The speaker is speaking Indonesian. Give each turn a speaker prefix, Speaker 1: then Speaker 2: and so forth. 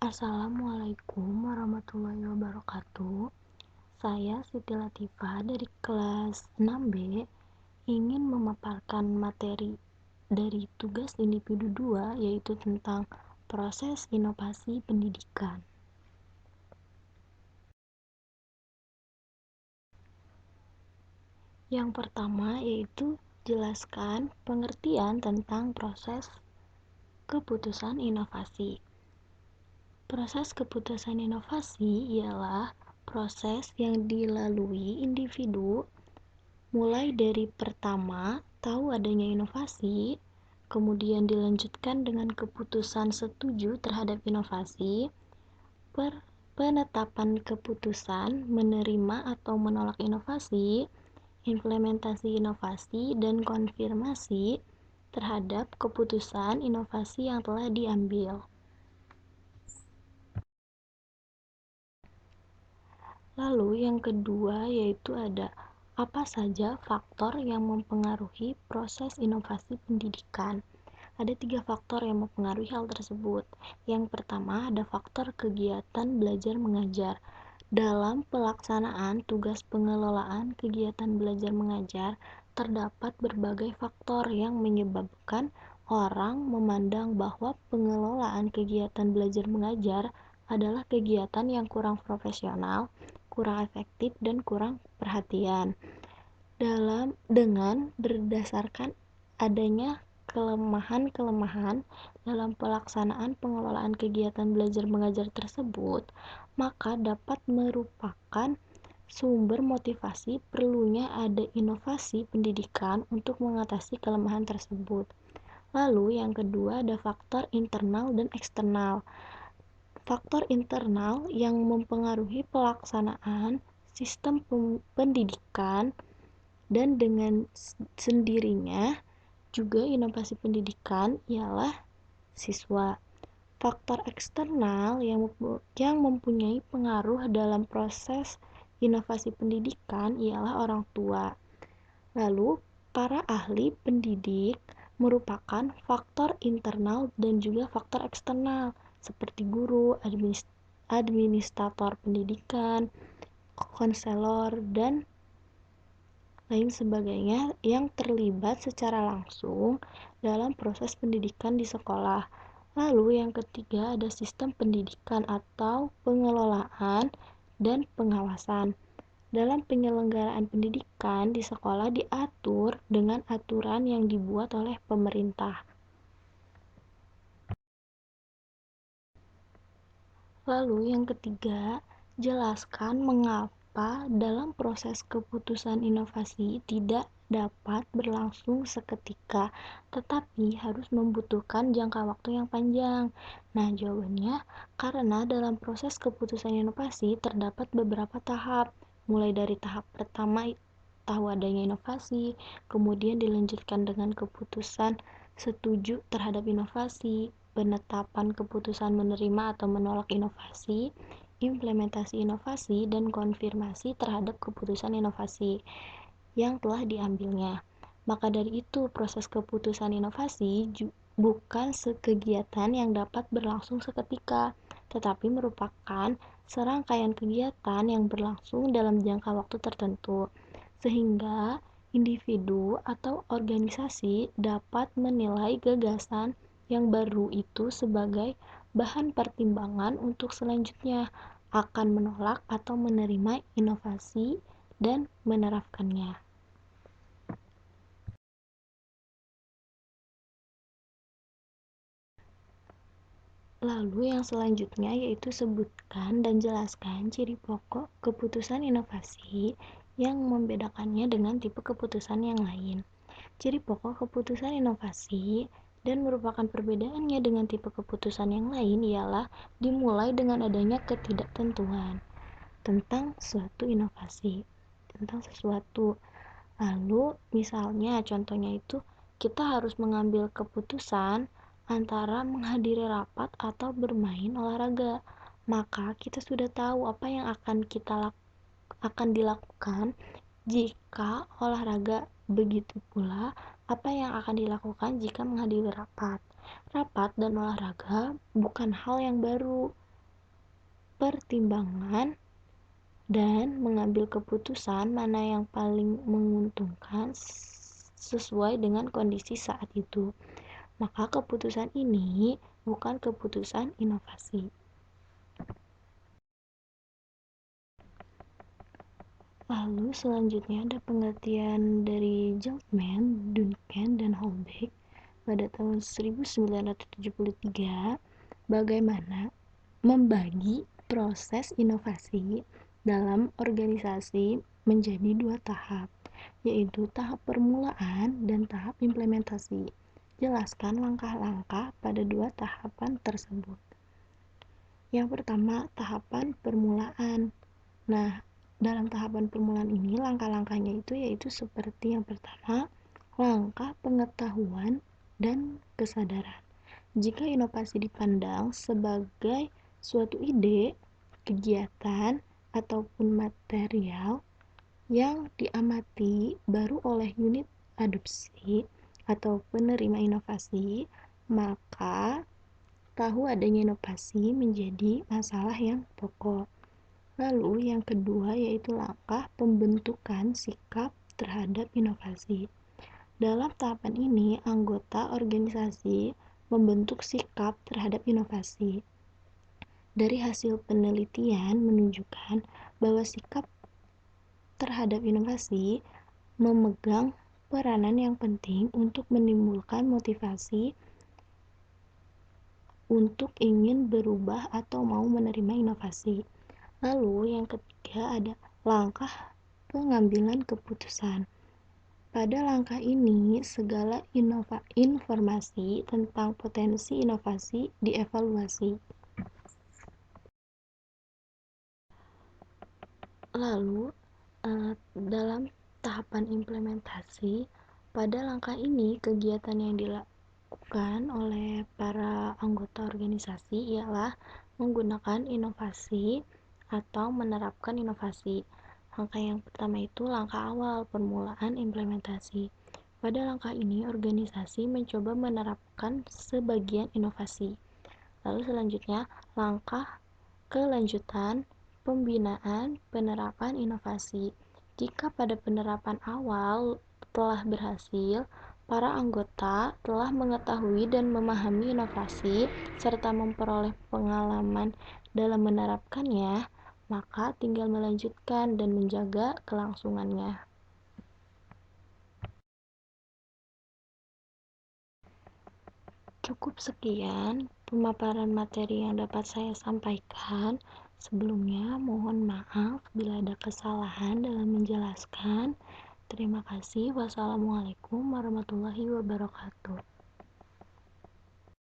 Speaker 1: Assalamualaikum warahmatullahi wabarakatuh. Saya Siti Latifah dari kelas 6B ingin memaparkan materi dari tugas individu 2, yaitu tentang proses inovasi pendidikan. Yang pertama yaitu jelaskan pengertian tentang proses keputusan inovasi. Proses keputusan inovasi ialah proses yang dilalui individu mulai dari pertama tahu adanya inovasi, kemudian dilanjutkan dengan keputusan setuju terhadap inovasi, penetapan keputusan menerima atau menolak inovasi, implementasi inovasi, dan konfirmasi terhadap keputusan inovasi yang telah diambil. Lalu yang kedua yaitu ada apa saja faktor yang mempengaruhi proses inovasi pendidikan. Ada 3 faktor yang mempengaruhi hal tersebut. Yang pertama ada faktor kegiatan belajar mengajar. Dalam pelaksanaan tugas pengelolaan kegiatan belajar mengajar, terdapat berbagai faktor yang menyebabkan orang memandang bahwa pengelolaan kegiatan belajar mengajar adalah kegiatan yang kurang profesional, kurang efektif, dan kurang perhatian. Dengan berdasarkan adanya kelemahan-kelemahan dalam pelaksanaan pengelolaan kegiatan belajar mengajar tersebut, maka dapat merupakan sumber motivasi perlunya ada inovasi pendidikan untuk mengatasi kelemahan tersebut. Lalu yang kedua ada faktor internal dan eksternal. Faktor internal yang mempengaruhi pelaksanaan sistem pendidikan dan dengan sendirinya juga inovasi pendidikan ialah siswa. Faktor eksternal yang mempunyai pengaruh dalam proses inovasi pendidikan ialah orang tua. Lalu, para ahli pendidik merupakan faktor internal dan juga faktor eksternal seperti guru, administrator pendidikan, konselor, dan lain sebagainya yang terlibat secara langsung dalam proses pendidikan di sekolah. Lalu yang ketiga ada sistem pendidikan atau pengelolaan dan pengawasan. Dalam penyelenggaraan pendidikan di sekolah diatur dengan aturan yang dibuat oleh pemerintah. Lalu yang ketiga, jelaskan mengapa dalam proses keputusan inovasi tidak dapat berlangsung seketika, tetapi harus membutuhkan jangka waktu yang panjang. Nah, jawabannya karena dalam proses keputusan inovasi terdapat beberapa tahap, mulai dari tahap pertama tahu adanya inovasi, kemudian dilanjutkan dengan keputusan setuju terhadap inovasi, penetapan keputusan menerima atau menolak inovasi, implementasi inovasi, dan konfirmasi terhadap keputusan inovasi yang telah diambilnya. Maka dari itu, proses keputusan inovasi bukan kegiatan yang dapat berlangsung seketika, tetapi merupakan serangkaian kegiatan yang berlangsung dalam jangka waktu tertentu, sehingga individu atau organisasi dapat menilai gagasan yang baru itu sebagai bahan pertimbangan untuk selanjutnya akan menolak atau menerima inovasi dan menerapkannya. Lalu yang selanjutnya yaitu sebutkan dan jelaskan ciri pokok keputusan inovasi yang membedakannya dengan tipe keputusan yang lain. Ciri pokok keputusan inovasi dan merupakan perbedaannya dengan tipe keputusan yang lain ialah dimulai dengan adanya ketidaktentuan tentang suatu inovasi, tentang sesuatu. Lalu misalnya contohnya itu kita harus mengambil keputusan antara menghadiri rapat atau bermain olahraga. Maka kita sudah tahu apa yang akan dilakukan jika olahraga. Begitu pula apa yang akan dilakukan jika menghadiri rapat. Rapat dan olahraga bukan hal yang baru. pertimbangan dan mengambil keputusan mana yang paling menguntungkan sesuai dengan kondisi saat itu. Maka keputusan ini bukan keputusan inovasi. Lalu selanjutnya ada pengertian dari Zeltman, Duncan, dan Holbeck pada tahun 1973 bagaimana membagi proses inovasi dalam organisasi menjadi dua tahap, yaitu tahap permulaan dan tahap implementasi. Jelaskan langkah-langkah pada dua tahapan tersebut. Yang pertama, tahapan permulaan. Nah, dalam tahapan permulaan ini langkah-langkahnya itu yaitu seperti yang pertama, langkah pengetahuan dan kesadaran. Jika inovasi dipandang sebagai suatu ide, kegiatan, ataupun material yang diamati baru oleh unit adopsi atau penerima inovasi, maka tahu adanya inovasi menjadi masalah yang pokok. Lalu yang kedua yaitu langkah pembentukan sikap terhadap inovasi. Dalam tahapan ini, anggota organisasi membentuk sikap terhadap inovasi. Dari hasil penelitian menunjukkan bahwa sikap terhadap inovasi memegang peranan yang penting untuk menimbulkan motivasi untuk ingin berubah atau mau menerima inovasi. Lalu yang ketiga ada langkah pengambilan keputusan. Pada langkah ini, segala informasi tentang potensi inovasi dievaluasi. Lalu, dalam tahapan implementasi, pada langkah ini kegiatan yang dilakukan oleh para anggota organisasi ialah menggunakan inovasi atau menerapkan inovasi. Langkah yang pertama itu langkah awal permulaan implementasi. Pada langkah ini, organisasi mencoba menerapkan sebagian inovasi. Lalu selanjutnya, langkah kelanjutan pembinaan penerapan inovasi. Jika pada penerapan awal telah berhasil, para anggota telah mengetahui dan memahami inovasi serta memperoleh pengalaman dalam menerapkannya, maka tinggal melanjutkan dan menjaga kelangsungannya. Cukup sekian pemaparan materi yang dapat saya sampaikan. Sebelumnya, mohon maaf bila ada kesalahan dalam menjelaskan. Terima kasih. Wassalamualaikum warahmatullahi wabarakatuh.